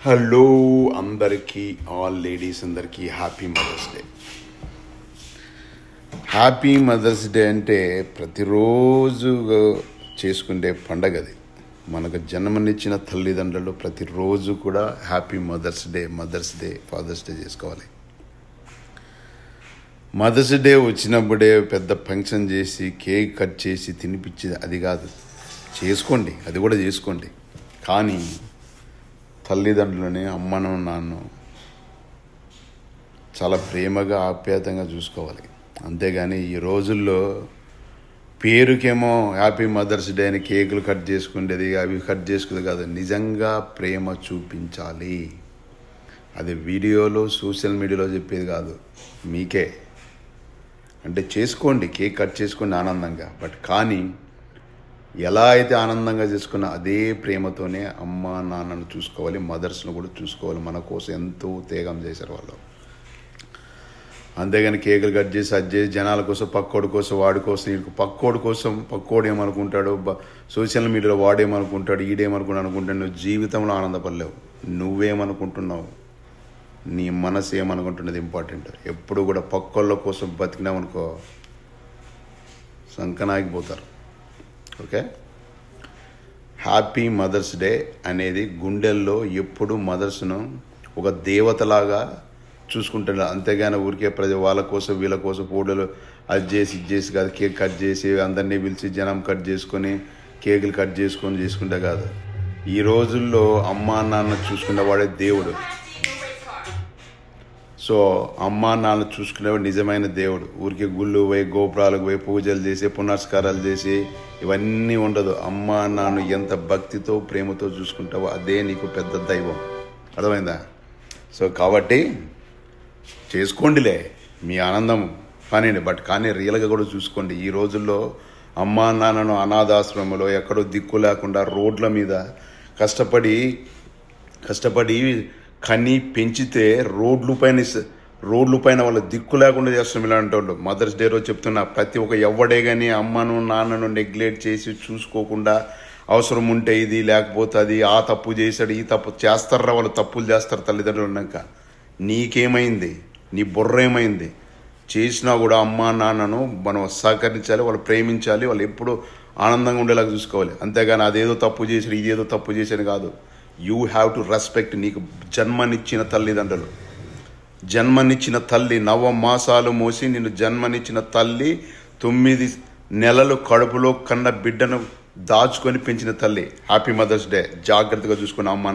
Hello అందరికీ, all ladies అందరికీ happy Mother's Day. Happy Mother's Day అంటే ప్రతిరోజు చేసుకునే పండగ అది. మనకు జన్మనిచ్చిన తల్లిదండ్రులు ప్రతిరోజు కూడా happy Mother's Day Father's Day చేసుకోవాలి. మదర్స్ డే వచ్చినప్పుడే పెద్ద ఫంక్షన్ చేసి కేక్ కట్ చేసి తినిపించేది అది కాదు. చేసుకోండి, అది కూడా చేసుకోండి, కానీ తల్లిదండ్రులని అమ్మను నాన్ను చాలా ప్రేమగా ఆప్యాయతంగా చూసుకోవాలి. అంతేగాని ఈ రోజుల్లో పేరుకేమో హ్యాపీ మదర్స్ డే అని కేకులు కట్ చేసుకునేది అవి కట్ చేసుకునేది కాదు, నిజంగా ప్రేమ చూపించాలి. అది వీడియోలో సోషల్ మీడియాలో చెప్పేది కాదు, మీకే. అంటే చేసుకోండి, కేక్ కట్ చేసుకోండి ఆనందంగా, బట్ కానీ ఎలా అయితే ఆనందంగా చేసుకున్నా అదే ప్రేమతోనే అమ్మ నాన్నను చూసుకోవాలి, మదర్స్ను కూడా చూసుకోవాలి. మన కోసం ఎంతో త్యాగం చేశారు వాళ్ళు. అంతేగాని కేకులు కట్ చేసి అది చేసి జనాల కోసం, పక్కోడి కోసం, వాడి కోసం, పక్కోడు ఏమనుకుంటాడు, సోషల్ మీడియాలో వాడేమనుకుంటాడు, ఈడేమనుకుంటాడు. నువ్వు జీవితంలో ఆనందపడలేవు. నువ్వేమనుకుంటున్నావు, నీ మనసు ఏమనుకుంటున్నది ఇంపార్టెంట్. ఎప్పుడు కూడా పక్కోళ్ళ కోసం బతికినామనుకో సంకనాగిపోతారు. ఓకే, హ్యాపీ మదర్స్ డే అనేది గుండెల్లో ఎప్పుడు మదర్స్ను ఒక దేవతలాగా చూసుకుంటాడు. అంతేగాని ఊరికే వాళ్ళ కోసం వీళ్ళ కోసం ఫోటోలు అది చేసి ఇది చేసి కాదు. కేక్ కట్ చేసి అందరినీ పిలిచి జనం కట్ చేసుకొని కేకులు కట్ చేసుకుంటే కాదు. ఈ రోజుల్లో అమ్మా నాన్న చూసుకునే వాడే దేవుడు. సో అమ్మా నాన్న చూసుకునేవాడు నిజమైన దేవుడు. ఊరికి గుళ్ళు పోయి, గోపురాలకు పోయి పూజలు చేసి, పునస్కారాలు చేసి ఇవన్నీ ఉండదు. అమ్మా నాన్న ఎంత భక్తితో ప్రేమతో చూసుకుంటావో అదే నీకు పెద్ద దైవం. అర్థమైందా? సో కాబట్టి చేసుకోండిలే, మీ ఆనందం కానివ్వండి, బట్ కానీ రియల్గా కూడా చూసుకోండి. ఈ రోజుల్లో అమ్మా నాన్నను అనాథాశ్రమంలో ఎక్కడో దిక్కు లేకుండా రోడ్ల మీద కష్టపడి కని పెంచితే రోడ్ల పైన వాళ్ళ దిక్కు లేకుండా చేస్తాం ఇలాంటి వాళ్ళు. మదర్స్ డే రోజు చెప్తున్నా, ప్రతి ఒక్క ఎవడే కానీ అమ్మను నాన్నను నెగ్లెక్ట్ చేసి చూసుకోకుండా అవసరం ఉంటే ఇది లేకపోతే అది, ఆ తప్పు చేశాడు ఈ తప్పు చేస్తారా, వాళ్ళు తప్పులు చేస్తారు తల్లిదండ్రులు ఉన్నాక. నీకేమైంది, నీ బుర్ర ఏమైంది? చేసినా కూడా అమ్మా నాన్నను మనం సహకరించాలి, వాళ్ళు ప్రేమించాలి, వాళ్ళు ఎప్పుడు ఆనందంగా ఉండేలాగా చూసుకోవాలి. అంతేగాని అదేదో తప్పు చేశాడు ఇదేదో తప్పు చేశాడు కాదు. యూ హ్యావ్ టు రెస్పెక్ట్ నీకు జన్మనిచ్చిన తల్లిదండ్రులు. జన్మనిచ్చిన తల్లి, 9 మాసాలు మోసి నిన్ను జన్మనిచ్చిన తల్లి, 9 నెలలు కడుపులో కన్న బిడ్డను దాచుకొని పెంచిన తల్లి. Happy Mother's Day. జాగ్రత్తగా చూసుకున్న అమ్మ